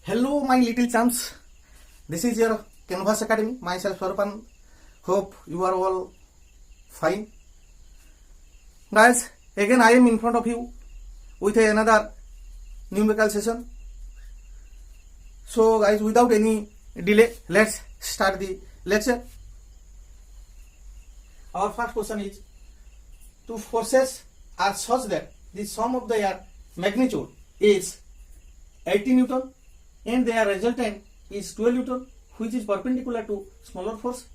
Hello, my little champs. This is your Canvas Academy. Myself, Swarupan. Hope you are all fine. Guys, again I am in front of you with another numerical session. So, guys, without any delay, let's start the lecture. Our first question is: two forces are such that the sum of their magnitude is 80 Newton and their resultant is 12 Newton, which is perpendicular to smaller force.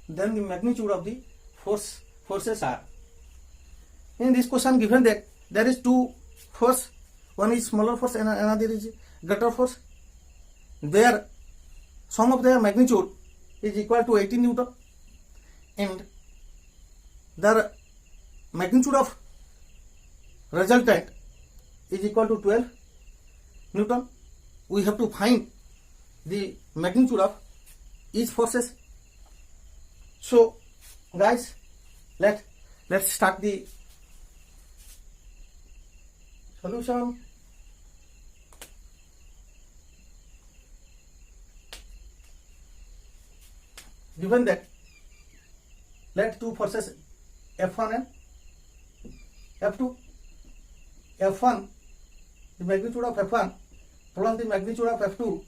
Then the magnitude of the forces are. In this question given that there is two force, one is smaller force and another is greater force. Their sum of their magnitude is equal to 18 Newton and the magnitude of resultant is equal to 12 Newton. We have to find the magnitude of each forces. So, guys, let's start the solution. Given that, let two forces F1 and F2. F1, the magnitude of F1 plus the magnitude of F2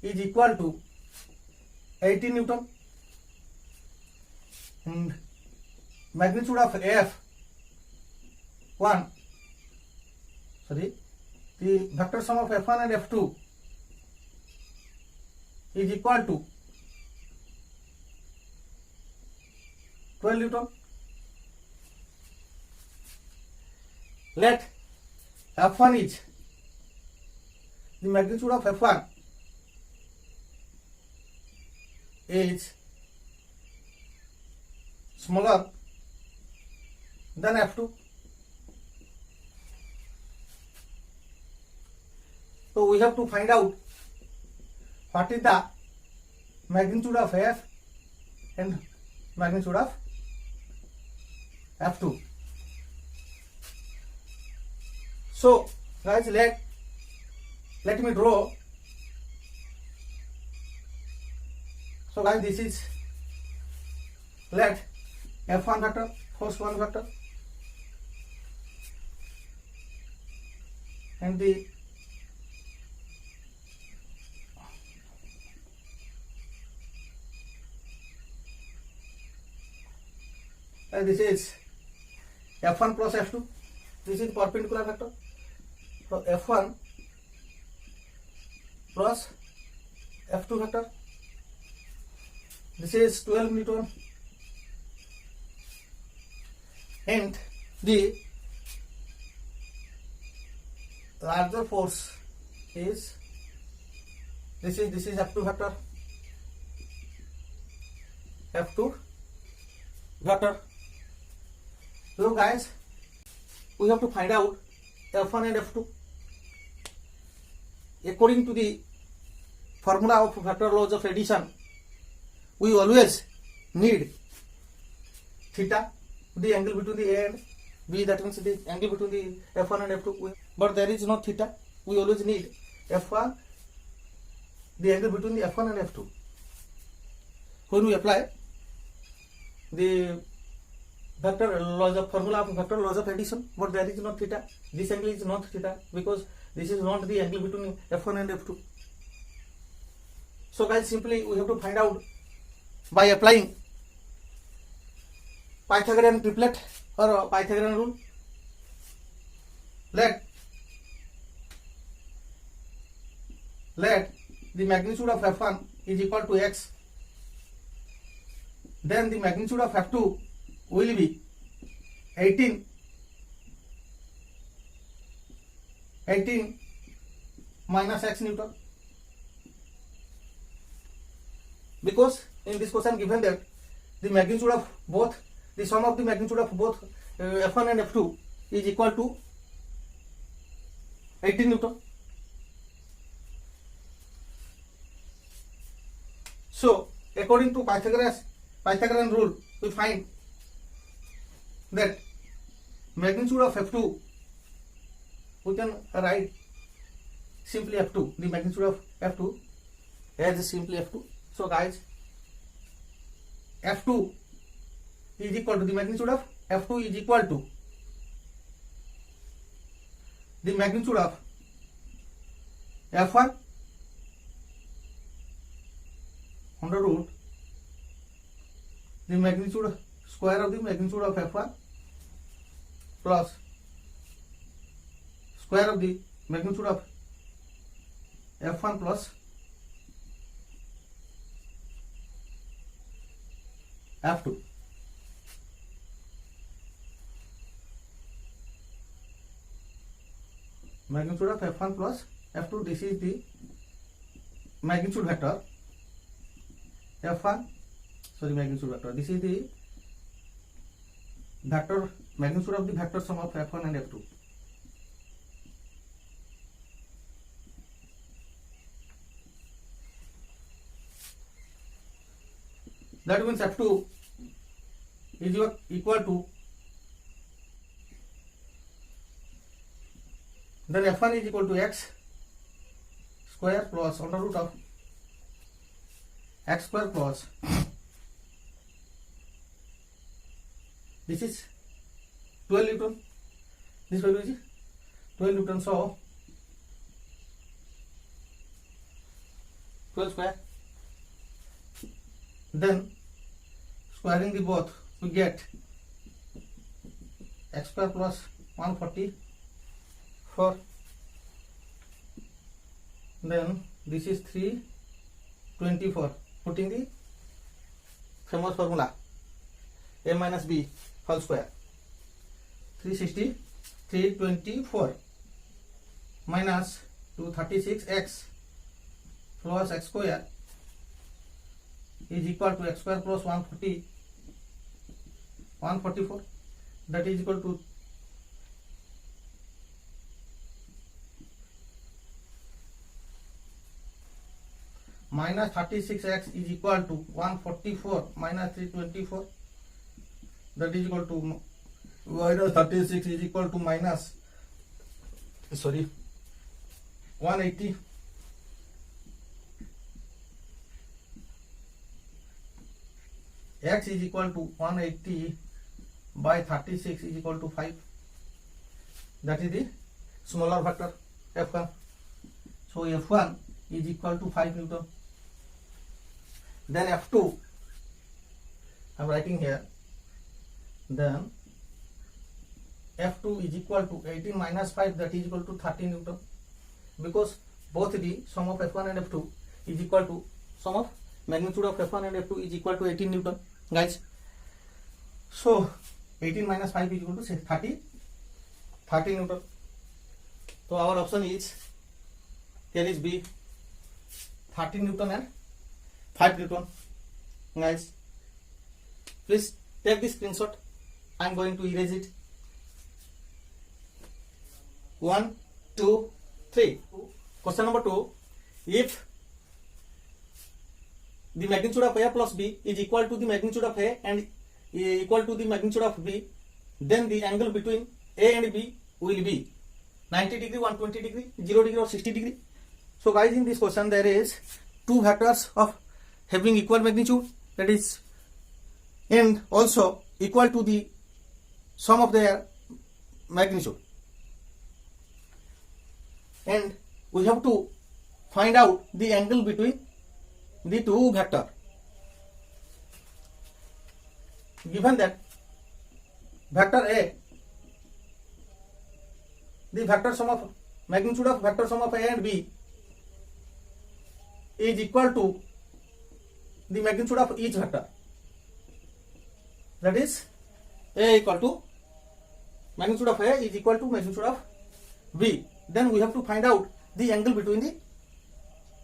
is equal to 18 Newton, and magnitude of the vector sum of F1 and F2 is equal to 12 Newton. Let F1 is the magnitude of F1 is smaller than F2. So we have to find out what is the magnitude of F and magnitude of F2. So, guys, let me draw. So, guys, this is let F1 vector, force 1 vector, and the this is F1 plus F2. This is perpendicular vector. So F1 plus F2 vector. This is 12 Newton, and the larger force is this is F2 vector. F2 vector. So, guys, we have to find out F1 and F2. According to the formula of vector laws of addition, we always need theta, the angle between the A and B, that means the angle between the F1 and F2. But there is no theta. We always need F1, the angle between the F1 and F2. When we apply the vector laws of formula of vector laws of addition, but there is no theta. This angle is not theta because this is not the angle between F1 and F2. So, guys, simply we have to find out by applying Pythagorean triplet or Pythagorean rule. Let the magnitude of F1 is equal to x. Then the magnitude of F2 will be 18 minus x Newton, because in this question given that the magnitude of both, the sum of the magnitude of both F1 and F2 is equal to 18 Newton. So, according to Pythagorean rule, we find that magnitude of F2 we can write simply F2, the magnitude of F2 as simply F2. So guys, F2 is equal to the magnitude of F2 is equal to the magnitude of F1 under root the magnitude square of the magnitude of F1 plus square of the magnitude of F1 plus F2. Magnitude of F1 plus F2, this is the magnitude vector F1, magnitude vector, this is the vector magnitude of the vector sum of F1 and F2. That means F2 is equal to, then F1 is equal to x square plus under root of x square plus, this is 12 Newton, this value is 12 Newton, so 12 square, then squaring the both we get x square plus 144, then this is 324, putting the famous formula a minus b whole square, 324 minus 236x plus x square is equal to x square plus 144, that is equal to minus 36x is equal to 144 minus 324, that is equal to minus 36 is equal to minus 180. X is equal to 180 by 36 is equal to 5. That is the smaller vector F1. So F1 is equal to 5 Newton. Then F2, I am writing here. Then F2 is equal to 18 minus 5, that is equal to 13 Newton. Because both the sum of F1 and F2 is equal to sum of magnitude of F1 and F2 is equal to 18 Newton, guys. So 18 minus 5 is equal to 13 Newton. So our option is, here is B, 13 Newton and 5 Newton. Guys, please take this screenshot. I am going to erase it. 1, 2, 3. Question number 2. If the magnitude of A plus B is equal to the magnitude of A and equal to the magnitude of B, then the angle between A and B will be 90 degree, 120 degree, 0 degree or 60 degree. So guys, in this question there is two vectors of having equal magnitude, that is, and also equal to the sum of their magnitude, and we have to find out the angle between the two vector. Given that vector A, the vector sum of magnitude of vector sum of A and B is equal to the magnitude of each vector, that is A equal to magnitude of A is equal to magnitude of B. Then we have to find out the angle between the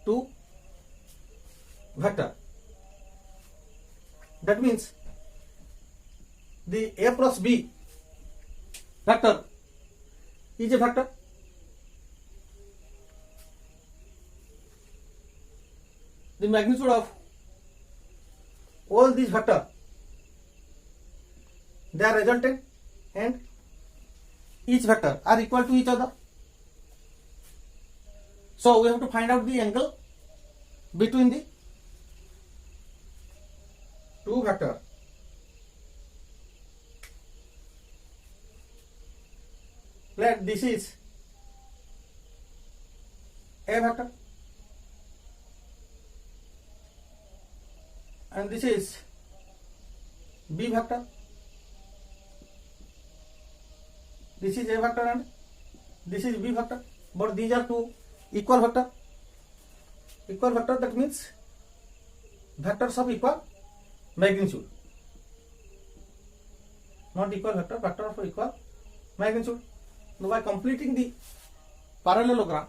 two vector. That means the A plus B vector is a vector. The magnitude of all these vector, their resultant and each vector are equal to each other. So we have to find out the angle between the two vector. Let this is A vector and this is B vector. This is A vector and this is B vector, but these are two equal vector. Equal vector, that means vectors of equal magnitude. Not equal vector, vector of equal magnitude. Now by completing the parallelogram,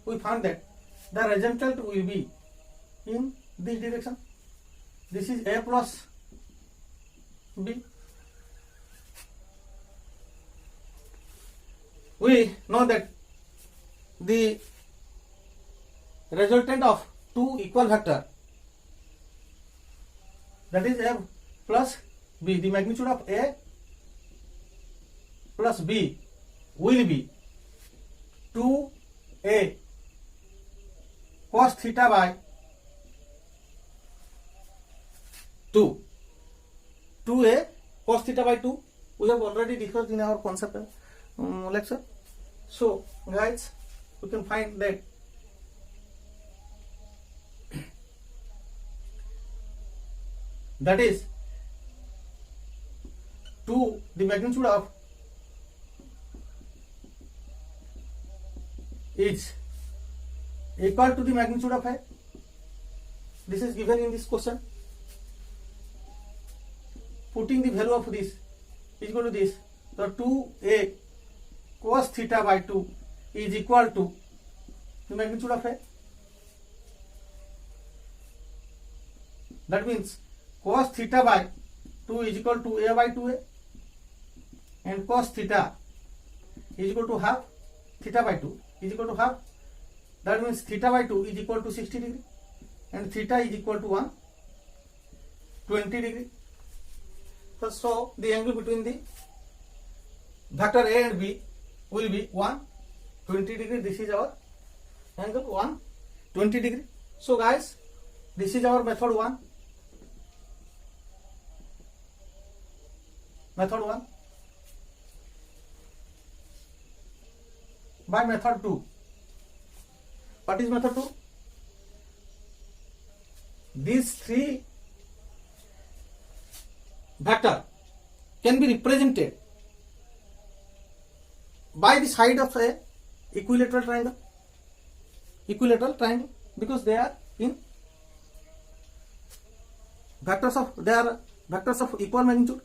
we found that the resultant will be in this direction. This is A plus B. We know that the resultant of two equal vector, that is A plus B, the magnitude of A plus B will be 2A cos theta by 2. 2A cos theta by 2. We have already discussed in our concept lecture. So guys, we can find that that is 2, the magnitude of is equal to the magnitude of A. This is given in this question. Putting the value of this is equal to this, so 2A cos theta by 2 is equal to the magnitude of A. That means cos theta by 2 is equal to A by 2A, and cos theta is equal to half, theta by 2 is equal to half. That means theta by 2 is equal to 60 degree and theta is equal to 120 degree. So the angle between the vector A and B will be 120 degree. This is our angle 120 degree. So guys, this is our method 1. Method 1. By method 2. What is method 2? These three vector can be represented by the side of a equilateral triangle. Equilateral triangle, because they are in vectors of equal magnitude.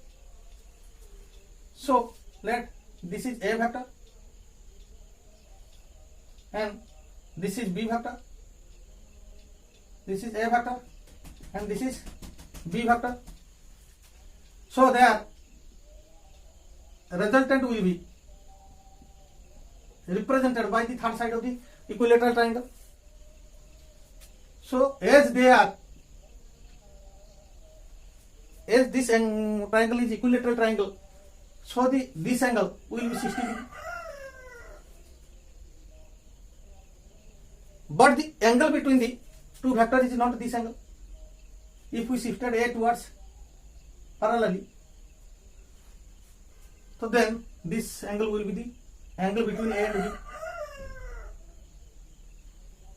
So let this is A vector and this is B vector. This is A vector and this is B vector. So their resultant will be represented by the third side of the equilateral triangle. So as this triangle is equilateral triangle, so this angle will be 60 degree. But the angle between the two vectors is not this angle. If we shifted A towards parallelly, so then this angle will be the angle between A and B.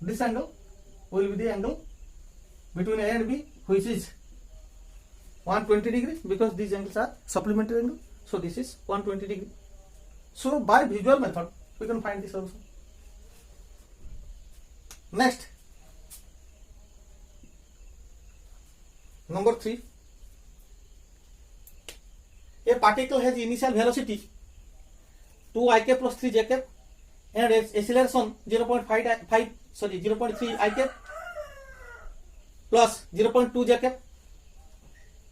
This angle will be the angle between A and B, which is 120 degree, because these angles are supplementary angle. So this is 120 degree. So by visual method we can find this also. Next, number 3. A particle has initial velocity 2ik plus 3j and acceleration 0.3 ik plus 0.2j.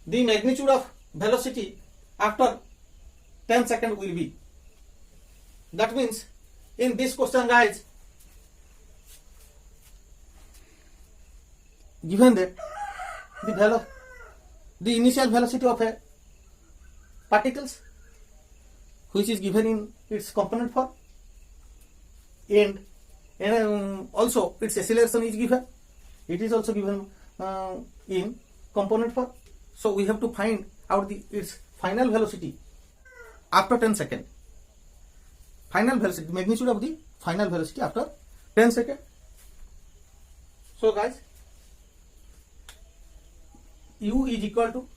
The magnitude of velocity after 10 seconds will be. That means in this question, guys, given that the initial velocity of a particles, which is given in its component form, and and also its acceleration is given. It is also given in component 4. So we have to find out its final velocity after 10 seconds. Final velocity, magnitude of the final velocity after 10 seconds. So guys, u is equal to,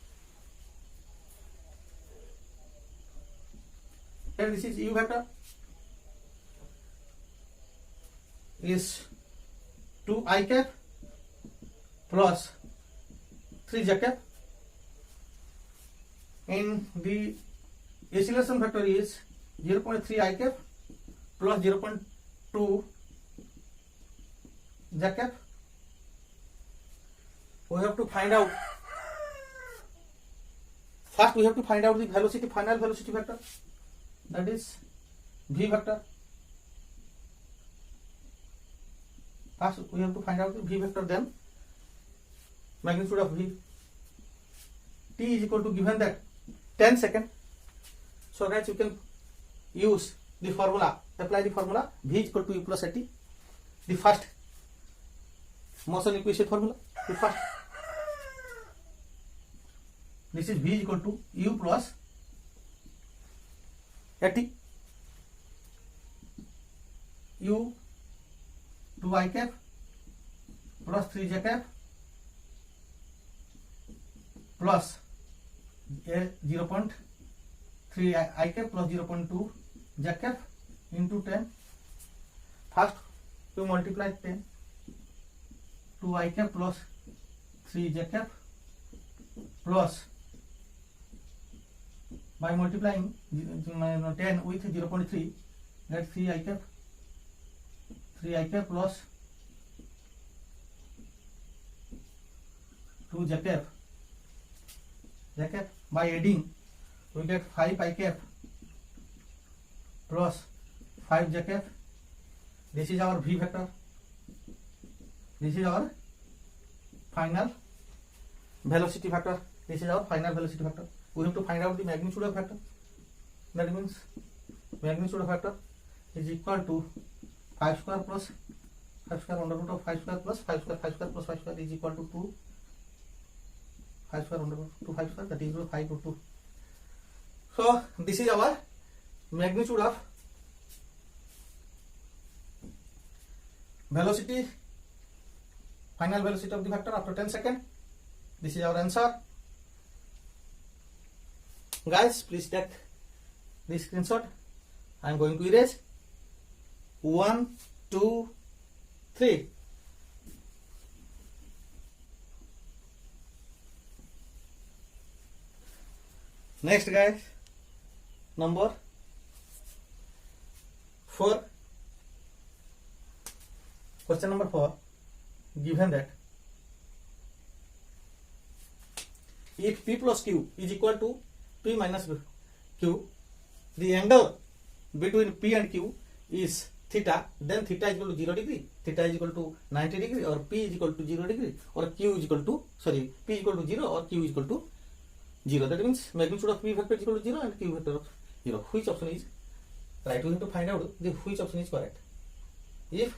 here this is u vector, is 2i cap plus 3j cap, and the acceleration vector is 0.3 I cap plus 0.2 j cap. We have to find out, first we have to find out the velocity, final velocity vector, that is v vector. First we have to find out the v vector, then magnitude of v. T is equal to, given that 10 seconds. So guys, you can use the formula, apply the formula v is equal to u plus at, the first motion equation formula. The first, this is v is equal to u plus at, u 2i cap plus 3j cap plus 0.3 I cap plus 0.2 j cap into 10. First you multiply 10, 2i cap plus 3 j cap plus, by multiplying 10 with 0.3, that's 3i cap, 3i cap plus 2 j cap. By adding we get 5 I cap plus 5 j cap. This is our v vector. This is our final velocity vector. This is our final velocity vector. We have to find out the magnitude of vector. That means magnitude of vector is equal to 5 square plus 5 square under root of 5 square plus 5 square, 5 square plus 5 square is equal to 2. 5 square under root 2 5 square, that is equal to 5 root 2. So this is our magnitude of velocity, final velocity of the vector after 10 seconds. This is our answer. Guys, please take this screenshot. I am going to erase. 1, 2, 3. Next guys, number 4. Question number 4. Given that if p plus q is equal to p minus q, the angle between p and q is theta, then theta is equal to 0 degree, theta is equal to 90 degree, or p is equal to 0 degree, or q is equal to, sorry, p is equal to 0 or q is equal to 0. That means magnitude of p vector is equal to 0 and q vector of 0. Which option is right? We have to find out which option is correct. If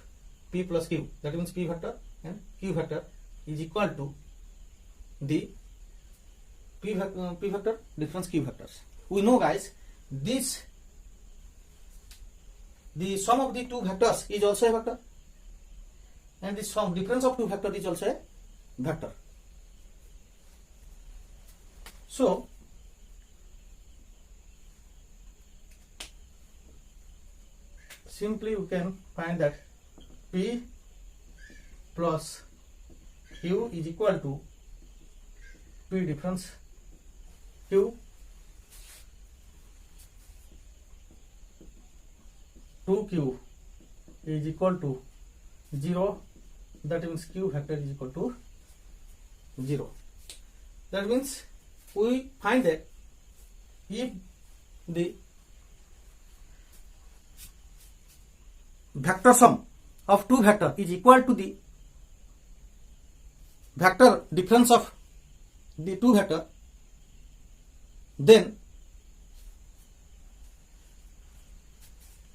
p plus q, that means p vector and q vector is equal to the p vector difference q vectors. We know guys, this, the sum of the two vectors is also a vector, and the sum difference of two vectors is also a vector. So simply we can find that p plus q is equal to p difference q 2q is equal to 0. That means q vector is equal to 0. That means we find that if the vector sum of two vectors is equal to the vector difference of the two vectors, then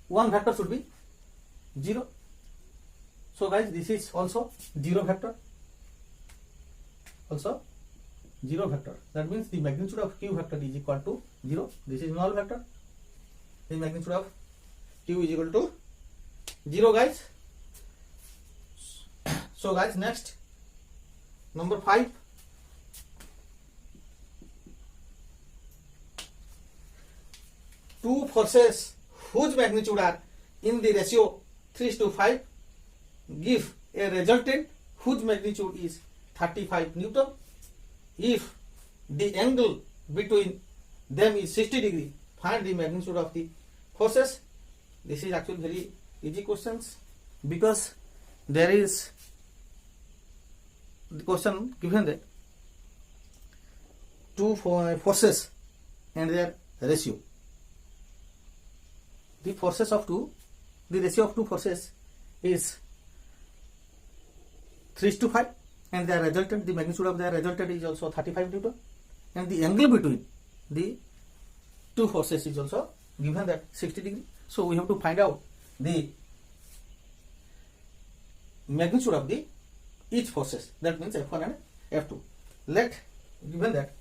one vector should be 0. So guys, this is also zero vector. Also zero vector. That means the magnitude of q vector is equal to 0. This is null vector. The magnitude of q is equal to 0, guys. So guys, next number 5. Two forces whose magnitude are in the ratio 3:5 give a resultant whose magnitude is 35 Newton. If the angle between them is 60 degree, find the magnitude of the forces. This is actually very easy questions, because there is the question given that two forces and their ratio. The ratio of two forces is 3:5, and their resultant, the magnitude of their resultant is also 35 Newton, and the angle between the two forces is also given that 60 degree. So we have to find out the magnitude of the each forces. That means F1 and F2. Given that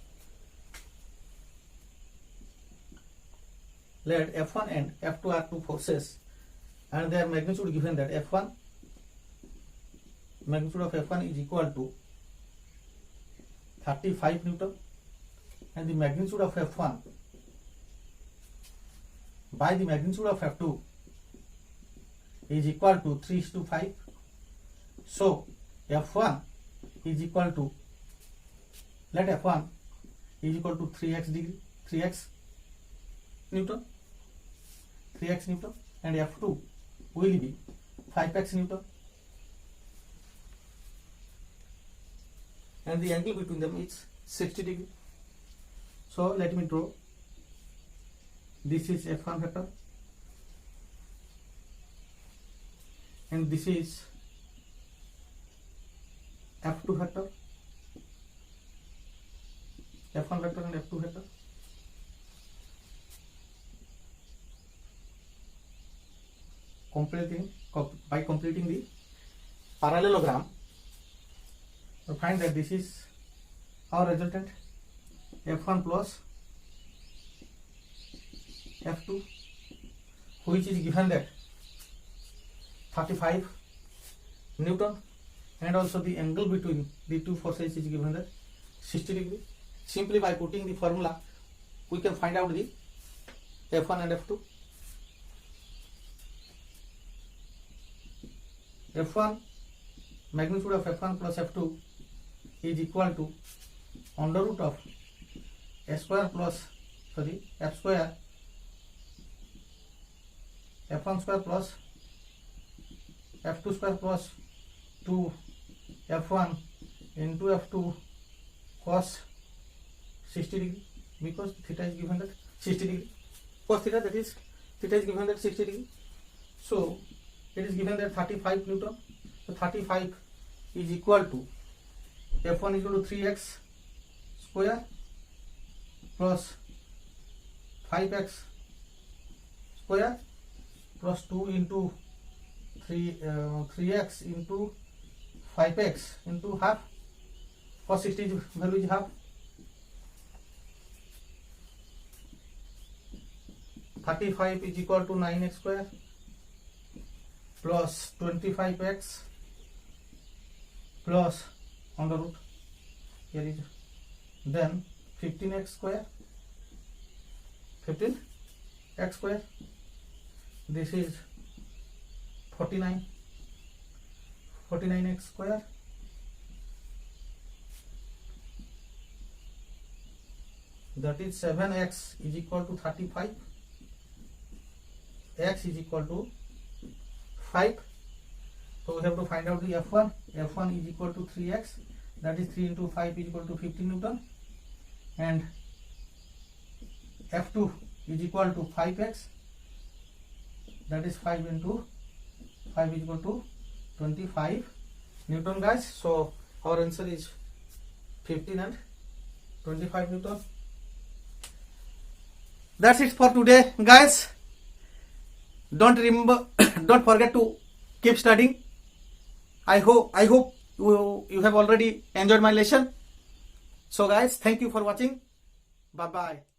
let F1 and F2 are two forces, and their magnitude given that magnitude of F1 is equal to 35 Newton, and the magnitude of F1 by the magnitude of F2 is equal to 3:5. So F1 is equal to, let F1 is equal to 3x Newton, and F2 will be 5x Newton, and the angle between them is 60 degree. So let me draw. This is F1 vector, and this is F2 vector, F1 vector and F2 vector. By completing the parallelogram, we find that this is our resultant, F1 plus F2, which is given that 35 Newton, and also the angle between the two forces is given that 60 degree. Simply by putting the formula, we can find out the F1 and F2. F1, magnitude of F1 plus F2 is equal to under root of f square F1 square plus F2 square plus 2 F1 into F2 cos 60 degree, because theta is given that 60 degree, cos theta, that is theta is given that 60 degree. So it is given that 35 Newton. So 35 is equal to F1 is equal to 3x square plus 5x square plus 2 into 3x into 5x into half. Cos 60 value is half. 35 is equal to 9x square plus 25x plus under root, here is then 15x square, this is 49x square, that is 7x is equal to 35, x is equal to 5. So we have to find out the F1. F1 is equal to 3x, that is 3 into 5 is equal to 15 Newton, and F2 is equal to 5x, that is 5 into 5 is equal to 25 Newton, guys. So our answer is 15 and 25 Newton. That's it for today, guys. Don't forget to keep studying. I hope you have already enjoyed my lesson. So guys, thank you for watching. Bye bye.